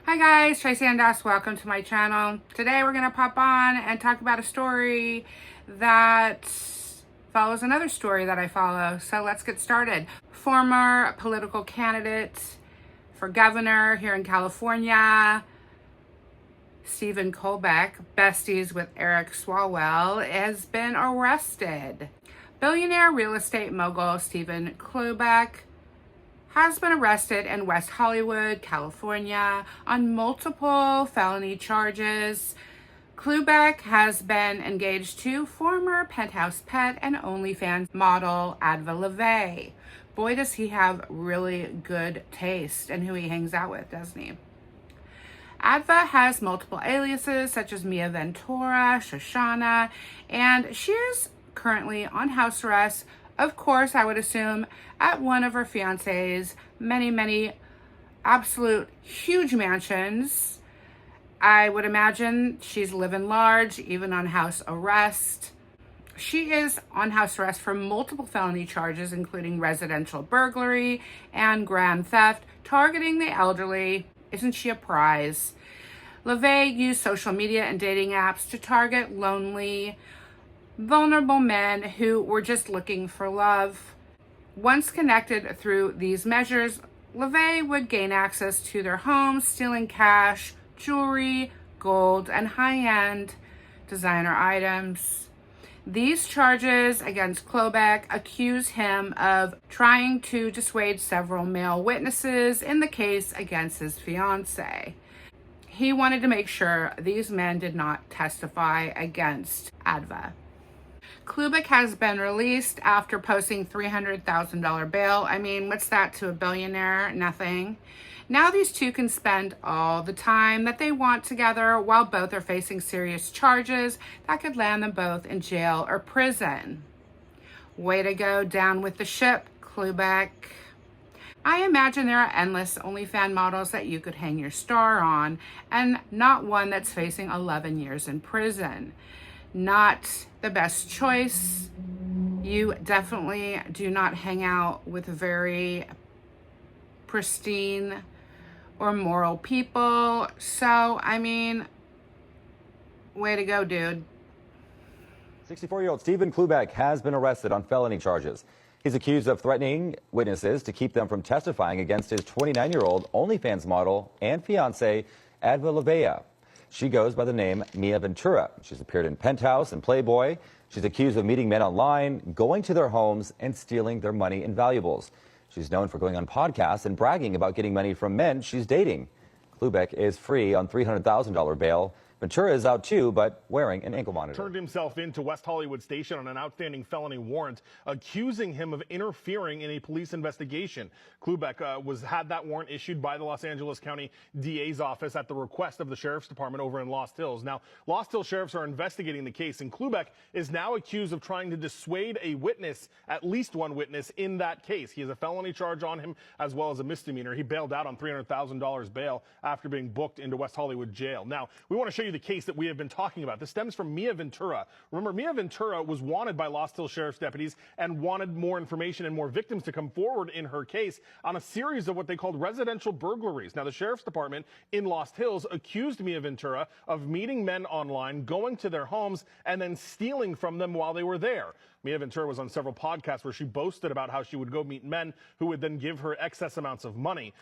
Hi guys, Tracy and Dust. Welcome to my channel. Today we're going to pop on and talk about a story that follows another story that I follow. So let's get started. Former political candidate for governor here in California, Stephen Cloobeck, besties with Eric Swalwell, has been arrested. Billionaire real estate mogul Stephen Cloobeck has been arrested in West Hollywood, California on multiple felony charges. Cloobeck has been engaged to former Penthouse pet and OnlyFans model Adva Lavie. Boy, does he have really good taste in who he hangs out with, doesn't he? Adva has multiple aliases such as Mia Ventura, Shoshana, and she is currently on house arrest. Of course, I would assume at one of her fiancés, many absolute huge mansions. I would imagine she's living large, even on house arrest. She is on house arrest for multiple felony charges, including residential burglary and grand theft, targeting the elderly. Isn't she a prize? Lavie used social media and dating apps to target lonely, vulnerable men who were just looking for love. Once connected through these measures, Lavie would gain access to their homes, stealing cash, jewelry, gold, and high-end designer items. These charges against Cloobeck accuse him of trying to dissuade several male witnesses in the case against his fiancée. He wanted to make sure these men did not testify against Adva. Cloobeck has been released after posting $300,000 bail. I mean, what's that to a billionaire? Nothing. Now these two can spend all the time that they want together while both are facing serious charges that could land them both in jail or prison. Way to go down with the ship, Cloobeck. I imagine there are endless OnlyFans models that you could hang your star on, and not one that's facing 11 years in prison. Not the best choice. You definitely do not hang out with very pristine or moral people. So, I mean, way to go, dude. 64-year-old Stephen Cloobeck has been arrested on felony charges. He's accused of threatening witnesses to keep them from testifying against his 29-year-old OnlyFans model and fiancé, Adva Lavie. She goes by the name Mia Ventura. She's appeared in Penthouse and Playboy. She's accused of meeting men online, going to their homes, and stealing their money and valuables. She's known for going on podcasts and bragging about getting money from men she's dating. Cloobeck is free on $300,000 bail. Ventura is out too, but wearing an ankle monitor. Turned himself into West Hollywood Station on an outstanding felony warrant, accusing him of interfering in a police investigation. Cloobeck had that warrant issued by the Los Angeles County DA's office at the request of the Sheriff's Department over in Lost Hills. Now, Lost Hills sheriffs are investigating the case, and Cloobeck is now accused of trying to dissuade a witness, at least one witness, in that case. He has a felony charge on him as well as a misdemeanor. He bailed out on $300,000 bail after being booked into West Hollywood jail. Now, we want to show you the case that we have been talking about. This stems from Mia Ventura. Remember, Mia Ventura was wanted by Lost Hills Sheriff's deputies and wanted more information and more victims to come forward in her case on a series of what they called residential burglaries. Now, the Sheriff's Department in Lost Hills accused Mia Ventura of meeting men online, going to their homes, and then stealing from them while they were there. Mia Ventura was on several podcasts where she boasted about how she would go meet men who would then give her excess amounts of money.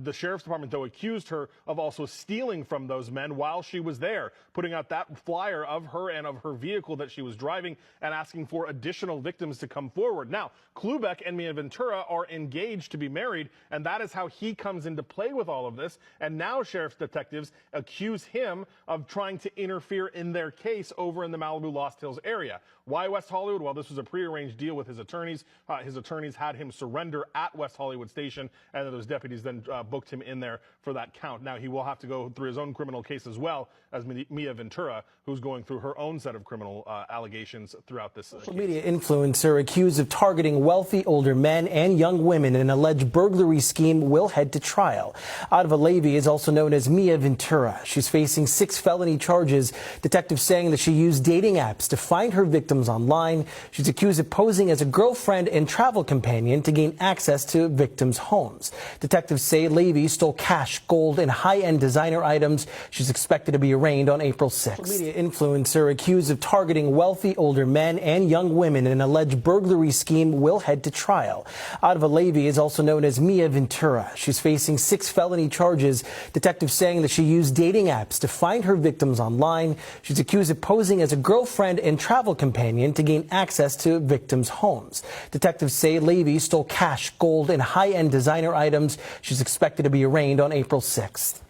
The Sheriff's Department, though, accused her of also stealing from those men while she was there, putting out that flyer of her and of her vehicle that she was driving and asking for additional victims to come forward. Now, Cloobeck and Mia Ventura are engaged to be married, and that is how he comes into play with all of this. And now sheriff's detectives accuse him of trying to interfere in their case over in the Malibu Lost Hills area. Why West Hollywood? Well, this was a prearranged deal with his attorneys. His attorneys had him surrender at West Hollywood Station, and those deputies then booked him in there for that count. Now, he will have to go through his own criminal case as well as Mia Ventura, who's going through her own set of criminal allegations throughout this Social media influencer accused of targeting wealthy older men and young women in an alleged burglary scheme will head to trial. Adva Lavie is also known as Mia Ventura. She's facing 6 felony charges. Detectives saying that she used dating apps to find her victims victims online. She's accused of posing as a girlfriend and travel companion to gain access to victims' homes. Detectives say Lavie stole cash, gold, and high-end designer items. She's expected to be arraigned on April 6th. Media influencer accused of targeting wealthy older men and young women in an alleged burglary scheme will head to trial. Adva Lavie is also known as Mia Ventura. She's facing 6 felony charges. Detectives saying that she used dating apps to find her victims online. She's accused of posing as a girlfriend and travel companion to gain access to victims' homes. Detectives say Lavie stole cash, gold, and high-end designer items. She's expected to be arraigned on April 6th.